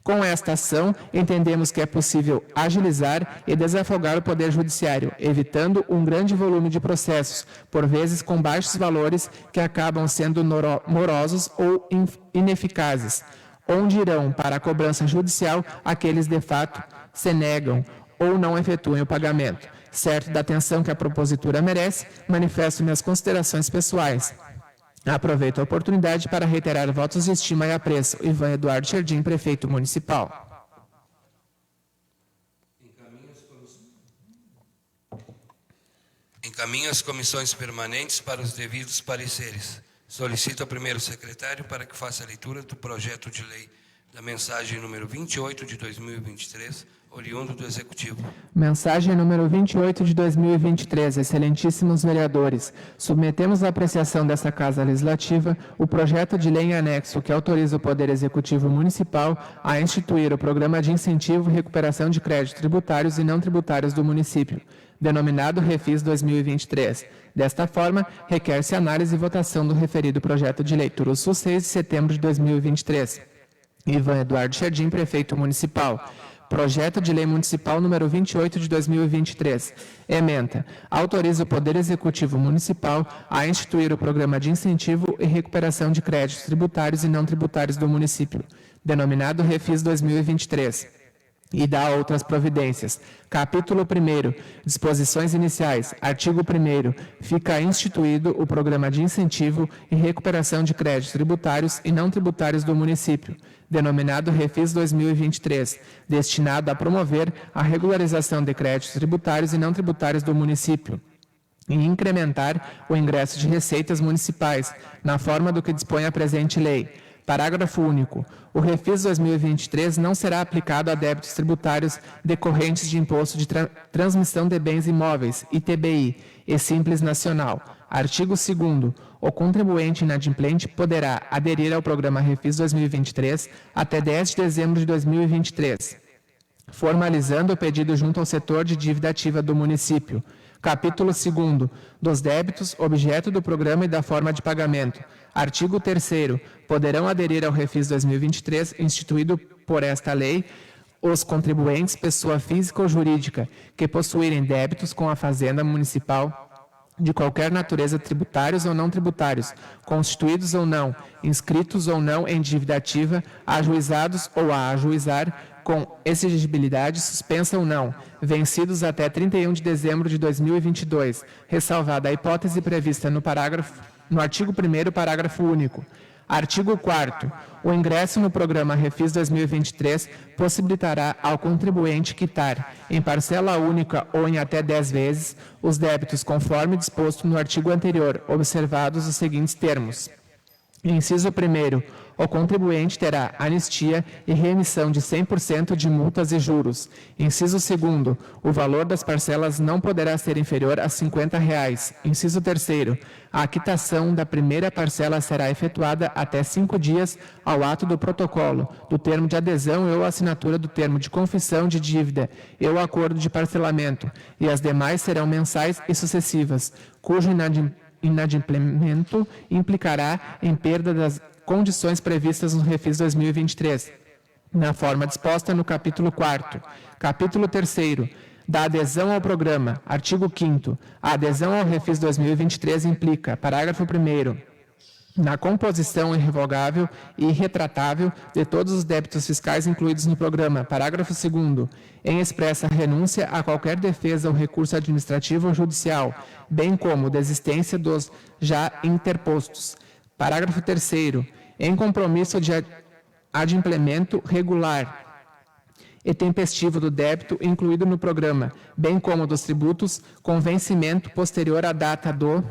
Com esta ação, entendemos que é possível agilizar e desafogar o Poder Judiciário, evitando um grande volume de processos, por vezes com baixos valores que acabam sendo morosos ou ineficazes, onde irão para a cobrança judicial aqueles de fato se negam ou não efetuem o pagamento. Certo da atenção que a propositura merece, manifesto minhas considerações pessoais. Aproveito a oportunidade para reiterar votos de estima e apreço. Ivan Eduardo Scherdim, Prefeito Municipal. Encaminho as comissões permanentes para os devidos pareceres. Solicito ao primeiro secretário para que faça a leitura do projeto de lei da mensagem número 28 de 2023, oriundo do Executivo. Mensagem número 28 de 2023, excelentíssimos vereadores. Submetemos à apreciação desta Casa Legislativa o projeto de lei em anexo que autoriza o Poder Executivo Municipal a instituir o Programa de Incentivo e Recuperação de Créditos Tributários e Não Tributários do município, denominado Refis 2023. Desta forma, requer-se análise e votação do referido projeto de lei. Turuçu, 6 de setembro de 2023. Ivan Eduardo Scherdim, Prefeito Municipal. Projeto de Lei Municipal número 28 de 2023. Ementa. Autoriza o Poder Executivo Municipal a instituir o Programa de Incentivo e Recuperação de Créditos Tributários e Não Tributários do município, denominado Refis 2023. E dá outras providências. Capítulo 1º. Disposições iniciais. Artigo 1º. Fica instituído o Programa de Incentivo e Recuperação de Créditos Tributários e Não Tributários do município, denominado Refis 2023, destinado a promover a regularização de créditos tributários e não tributários do município e incrementar o ingresso de receitas municipais, na forma do que dispõe a presente lei. Parágrafo único. O Refis 2023 não será aplicado a débitos tributários decorrentes de Imposto de Transmissão de Bens Imóveis, ITBI, e Simples Nacional. Artigo 2º. O contribuinte inadimplente poderá aderir ao Programa Refis 2023 até 10 de dezembro de 2023, formalizando o pedido junto ao setor de dívida ativa do município. Capítulo 2º. Dos débitos, objeto do programa e da forma de pagamento. Artigo 3º. Poderão aderir ao Refis 2023, instituído por esta lei, os contribuintes, pessoa física ou jurídica, que possuírem débitos com a Fazenda Municipal de qualquer natureza, tributários ou não tributários, constituídos ou não, inscritos ou não em dívida ativa, ajuizados ou a ajuizar, com exigibilidade suspensa ou não, vencidos até 31 de dezembro de 2022, ressalvada a hipótese prevista no artigo 1º, parágrafo único. Artigo 4º. O ingresso no programa Refis 2023 possibilitará ao contribuinte quitar, em parcela única ou em até 10 vezes, os débitos conforme disposto no artigo anterior, observados os seguintes termos. Inciso 1º. O contribuinte terá anistia e remissão de 100% de multas e juros. Inciso 2º. O valor das parcelas não poderá ser inferior a R$ 50. Inciso 3º. A quitação da primeira parcela será efetuada até 5 dias ao ato do protocolo, do termo de adesão ou assinatura do termo de confissão de dívida e o acordo de parcelamento, e as demais serão mensais e sucessivas, cujo inadimplemento implicará em perda das condições previstas no Refis 2023, na forma disposta no capítulo 4º. Capítulo 3º. Da adesão ao programa. Artigo 5º. A adesão ao Refis 2023 implica, parágrafo 1º, na composição irrevogável e irretratável de todos os débitos fiscais incluídos no programa. Parágrafo 2º. Em expressa renúncia a qualquer defesa ou recurso administrativo ou judicial, bem como desistência dos já interpostos. Parágrafo 3º. Em compromisso de adimplemento regular e tempestivo do débito incluído no programa, bem como dos tributos, com vencimento posterior à data do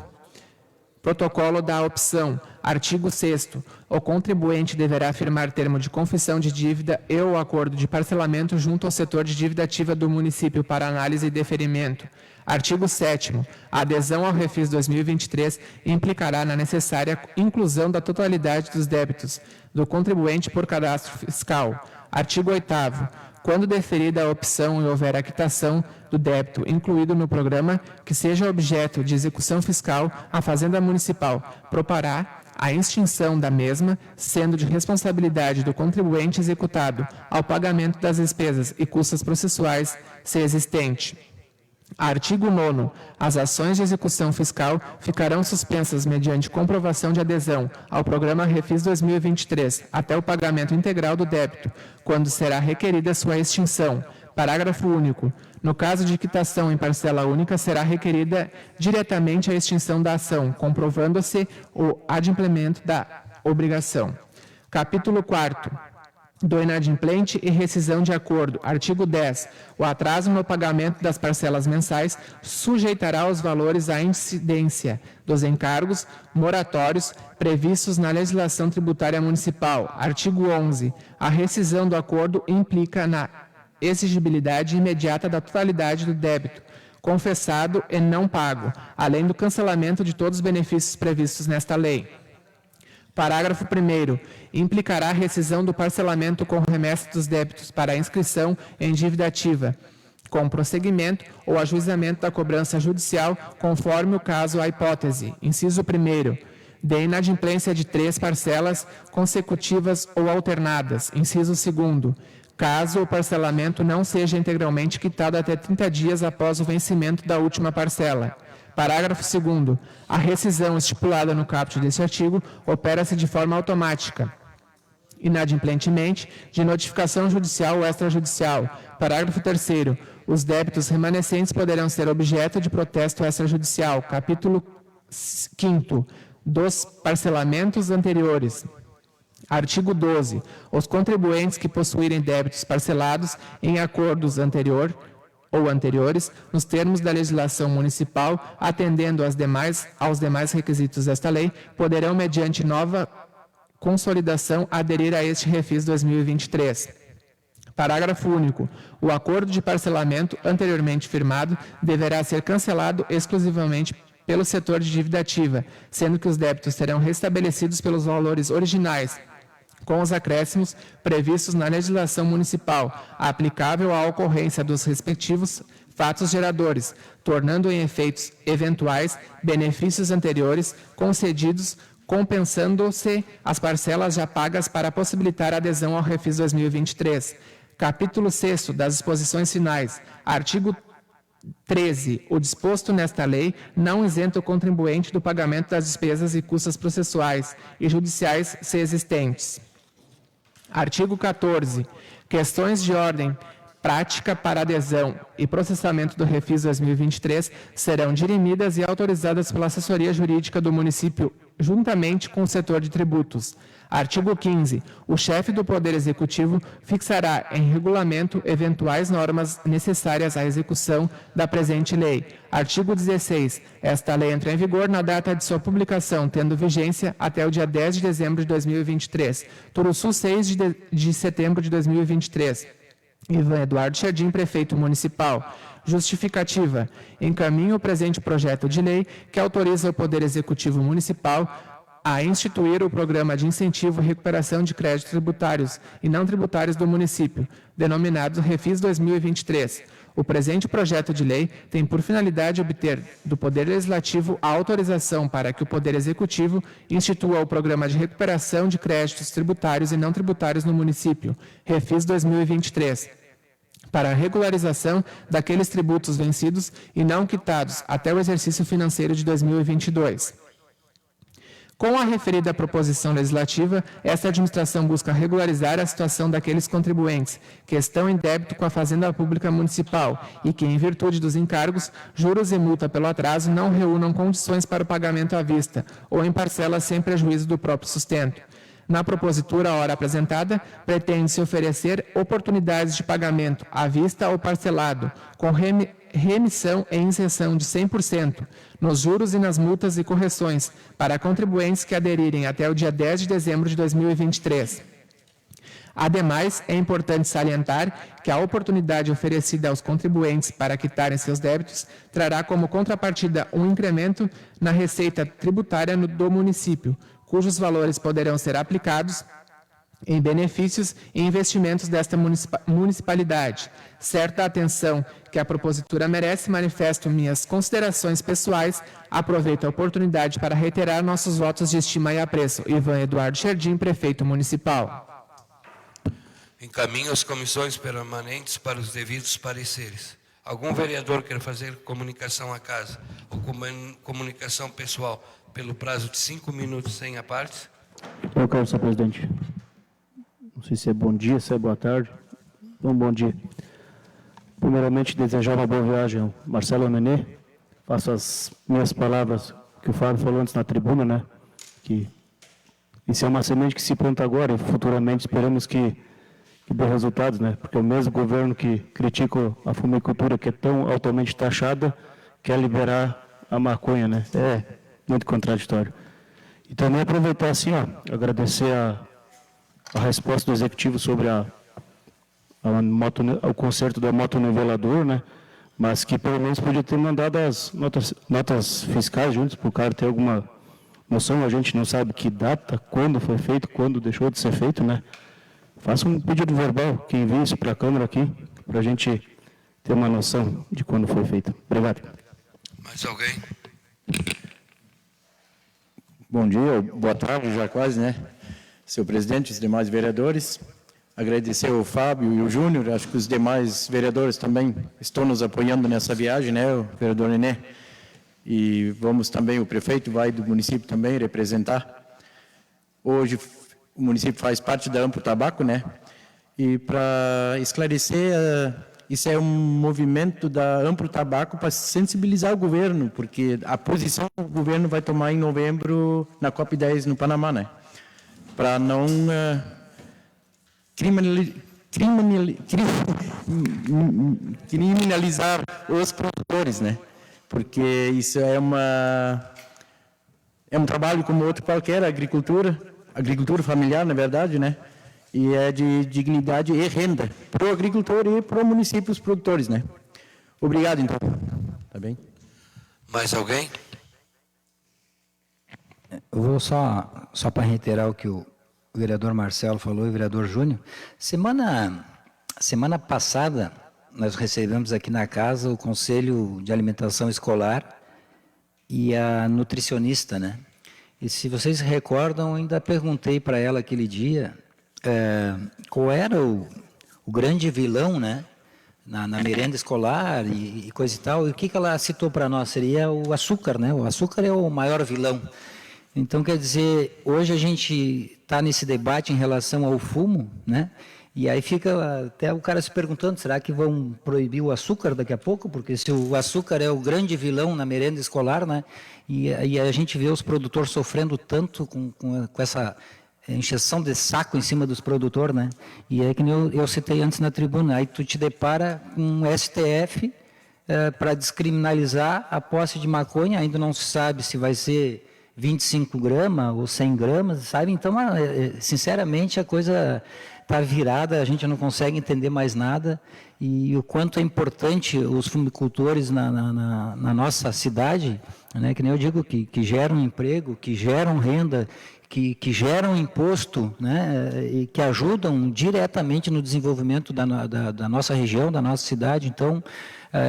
protocolo da opção. Artigo 6º. O contribuinte deverá firmar termo de confissão de dívida e o acordo de parcelamento junto ao setor de dívida ativa do município para análise e deferimento. Artigo 7º. A adesão ao Refis 2023 implicará na necessária inclusão da totalidade dos débitos do contribuinte por cadastro fiscal. Artigo 8º. Quando deferida a opção e houver a quitação do débito incluído no programa que seja objeto de execução fiscal, a Fazenda Municipal proporá a extinção da mesma, sendo de responsabilidade do contribuinte executado ao pagamento das despesas e custas processuais, se existente. Artigo 9º. As ações de execução fiscal ficarão suspensas mediante comprovação de adesão ao programa Refis 2023 até o pagamento integral do débito, quando será requerida sua extinção. Parágrafo único. No caso de quitação em parcela única, será requerida diretamente a extinção da ação, comprovando-se o adimplemento da obrigação. Capítulo 4º. Do inadimplente e rescisão de acordo. Artigo 10. O atraso no pagamento das parcelas mensais sujeitará os valores à incidência dos encargos moratórios previstos na legislação tributária municipal. Artigo 11. A rescisão do acordo implica na exigibilidade imediata da totalidade do débito confessado e não pago, além do cancelamento de todos os benefícios previstos nesta lei. Parágrafo 1º. Implicará a rescisão do parcelamento com remessa dos débitos para inscrição em dívida ativa, com prosseguimento ou ajuizamento da cobrança judicial, conforme o caso a hipótese. Inciso 1º. De inadimplência de 3 parcelas consecutivas ou alternadas. Inciso 2º. Caso o parcelamento não seja integralmente quitado até 30 dias após o vencimento da última parcela. Parágrafo 2º. A rescisão estipulada no caput deste artigo opera-se de forma automática, inadimplentemente, de notificação judicial ou extrajudicial. Parágrafo 3º. Os débitos remanescentes poderão ser objeto de protesto extrajudicial. Capítulo 5º. Dos parcelamentos anteriores. Artigo 12. Os contribuintes que possuírem débitos parcelados em acordos anteriores, nos termos da legislação municipal, atendendo aos demais requisitos desta lei, poderão, mediante nova consolidação, aderir a este Refis 2023. Parágrafo único. O acordo de parcelamento anteriormente firmado deverá ser cancelado exclusivamente pelo setor de dívida ativa, sendo que os débitos serão restabelecidos pelos valores originais, com os acréscimos previstos na legislação municipal, aplicável à ocorrência dos respectivos fatos geradores, tornando em efeitos eventuais benefícios anteriores concedidos, compensando-se as parcelas já pagas para possibilitar a adesão ao Refis 2023. Capítulo 6º das disposições finais. Artigo 13. O disposto nesta lei não isenta o contribuinte do pagamento das despesas e custas processuais e judiciais se existentes. Artigo 14. Questões de ordem prática para adesão e processamento do Refis 2023 serão dirimidas e autorizadas pela assessoria jurídica do município, juntamente com o setor de tributos. Artigo 15. O chefe do Poder Executivo fixará em regulamento eventuais normas necessárias à execução da presente lei. Artigo 16. Esta lei entra em vigor na data de sua publicação, tendo vigência até o dia 10 de dezembro de 2023. Turuçu, 6 de setembro de 2023. Ivan Eduardo Xerdim, Prefeito Municipal. Justificativa. Encaminho o presente projeto de lei que autoriza o Poder Executivo Municipal a instituir o Programa de Incentivo e Recuperação de Créditos Tributários e Não Tributários do município, denominado Refis 2023. O presente projeto de lei tem por finalidade obter do Poder Legislativo a autorização para que o Poder Executivo institua o Programa de Recuperação de Créditos Tributários e Não Tributários no município, Refis 2023, para a regularização daqueles tributos vencidos e não quitados até o exercício financeiro de 2022. Com a referida proposição legislativa, esta administração busca regularizar a situação daqueles contribuintes que estão em débito com a Fazenda Pública Municipal e que, em virtude dos encargos, juros e multa pelo atraso, não reúnam condições para o pagamento à vista ou em parcelas sem prejuízo do próprio sustento. Na propositura, ora apresentada, pretende-se oferecer oportunidades de pagamento à vista ou parcelado, com remissão e isenção de 100% nos juros e nas multas e correções para contribuintes que aderirem até o dia 10 de dezembro de 2023. Ademais, é importante salientar que a oportunidade oferecida aos contribuintes para quitarem seus débitos trará como contrapartida um incremento na receita tributária do município, cujos valores poderão ser aplicados em benefícios e investimentos desta municipalidade. Certa atenção que a propositura merece, manifesto minhas considerações pessoais, aproveito a oportunidade para reiterar nossos votos de estima e apreço. Ivan Eduardo Xerdim, Prefeito Municipal. Encaminho as comissões permanentes para os devidos pareceres. Algum vereador quer fazer comunicação à casa ou comunicação pessoal pelo prazo de 5 minutos sem apartes? Eu quero, senhor presidente. Não sei se é bom dia, se é boa tarde. Então, bom dia. Primeiramente, desejar uma boa viagem ao Marcelo Nenê. Faço as minhas palavras que o Fábio falou antes na tribuna, né? Que isso é uma semente que se planta agora e futuramente esperamos que dê resultados, né? Porque o mesmo governo que critica a fumicultura, que é tão altamente taxada, quer liberar a maconha, né? É muito contraditório. E também aproveitar assim, ó, agradecer a resposta do executivo sobre o conserto da motonnivelador, né? Mas que pelo menos podia ter mandado as notas fiscais juntos, para o cara ter alguma noção. A gente não sabe que data, quando foi feito, quando deixou de ser feito, né? Faça um pedido verbal, que envie isso para a Câmara aqui, para a gente ter uma noção de quando foi feito. Obrigado. Mais alguém? Bom dia, boa tarde já quase, né? Senhor presidente, os demais vereadores. Agradecer ao Fábio e o Júnior, acho que os demais vereadores também estão nos apoiando nessa viagem, né, o vereador Nenê. E vamos também, o prefeito vai do município também representar. Hoje o município faz parte da Amplo Tabaco, né? E para esclarecer, isso é um movimento da Amplo Tabaco para sensibilizar o governo, porque a posição que o governo vai tomar em novembro na COP10 no Panamá, né? Para não criminalizar os produtores, né? Porque isso é um trabalho como outro qualquer, agricultura familiar, na verdade, né? E é de dignidade e renda para o agricultor e para o município, os produtores, né? Obrigado, então. Tá bem? Mais alguém? Eu vou só para reiterar o que o vereador Marcelo falou e o vereador Júnior. Semana passada, nós recebemos aqui na casa o Conselho de Alimentação Escolar e a nutricionista, né? E se vocês se recordam, ainda perguntei para ela aquele dia qual era o grande vilão, né, na merenda escolar e coisa e tal. E o que ela citou para nós? Seria o açúcar, né? O açúcar é o maior vilão. Então, quer dizer, hoje a gente está nesse debate em relação ao fumo, né? E aí fica até o cara se perguntando, será que vão proibir o açúcar daqui a pouco? Porque se o açúcar é o grande vilão na merenda escolar, né? E a gente vê os produtores sofrendo tanto com essa encheção de saco em cima dos produtores, né? E é que nem eu citei antes na tribuna, aí tu te depara com um STF para descriminalizar a posse de maconha, ainda não se sabe se vai ser 25 gramas ou 100 gramas, sabe? Então, sinceramente, a coisa está virada, a gente não consegue entender mais nada, e o quanto é importante os fumicultores na nossa cidade, né? Que nem eu digo, que geram emprego, que geram renda, que geram imposto, né? E que ajudam diretamente no desenvolvimento da nossa região, da nossa cidade. Então,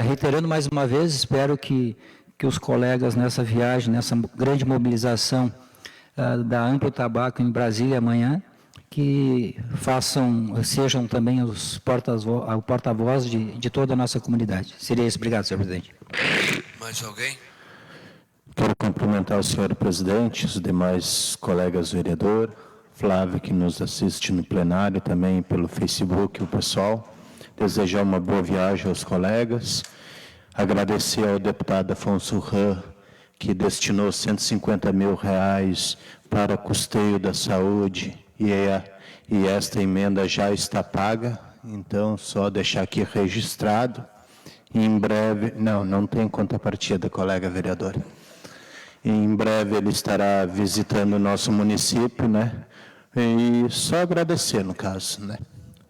reiterando mais uma vez, espero que os colegas nessa viagem, nessa grande mobilização da Amplo Tabaco em Brasília amanhã, que sejam também os porta-voz de toda a nossa comunidade. Seria isso. Obrigado, senhor presidente. Mais alguém? Quero cumprimentar o senhor presidente, os demais colegas vereadores, Flávio, que nos assiste no plenário, também pelo Facebook, o pessoal. Desejar uma boa viagem aos colegas. Agradecer ao deputado Afonso Ram, que destinou 150 mil reais para custeio da saúde, e esta emenda já está paga, então só deixar aqui registrado. E em breve, não tem contrapartida, colega vereador. E em breve ele estará visitando o nosso município, né? E só agradecer, no caso, né?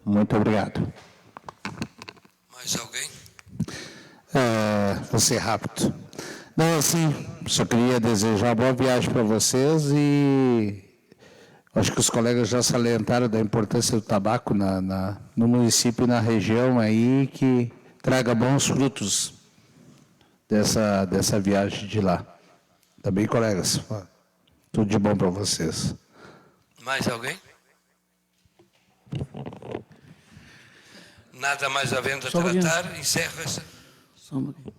Muito obrigado. Mais alguém? Vou ser rápido. Não, assim, só queria desejar boa viagem para vocês e acho que os colegas já salientaram da importância do tabaco no município e na região aí, que traga bons frutos dessa viagem de lá. Tá bem, colegas? Tudo de bom para vocês. Mais alguém? Nada mais havendo a tratar, encerro essa. Só um pouquinho.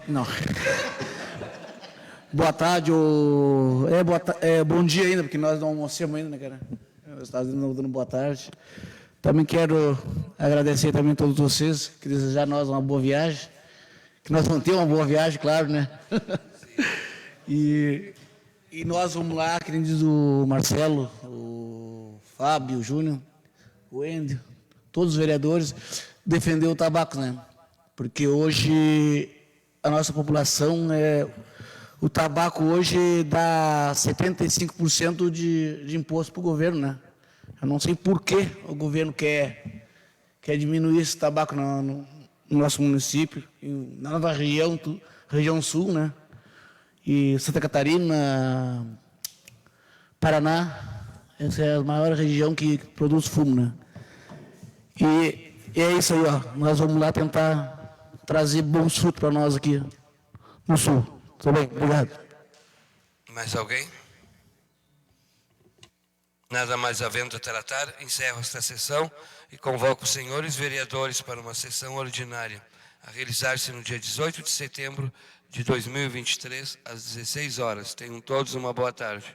Não. Boa tarde, bom dia ainda, porque nós não almoçamos ainda, né, cara? Eu estava dando boa tarde. Também quero agradecer também a todos vocês, que desejar a nós uma boa viagem, que nós vamos ter uma boa viagem, claro, né? E nós vamos lá, que nem diz o Marcelo, o Fábio, o Júnior, o Endio, todos os vereadores, defender o tabaco, né? Porque hoje a nossa população, o tabaco hoje dá 75% de imposto para o governo, né? Eu não sei por que o governo quer diminuir esse tabaco no nosso município, na nova região sul, né? E Santa Catarina, Paraná, essa é a maior região que produz fumo, né? E é isso aí, ó. Nós vamos lá tentar trazer bons frutos para nós aqui no sul. Tudo bem? Obrigado. Mais alguém? Nada mais havendo a tratar, encerro esta sessão e convoco os senhores vereadores para uma sessão ordinária a realizar-se no dia 18 de setembro de 2023, às 16 horas. Tenham todos uma boa tarde.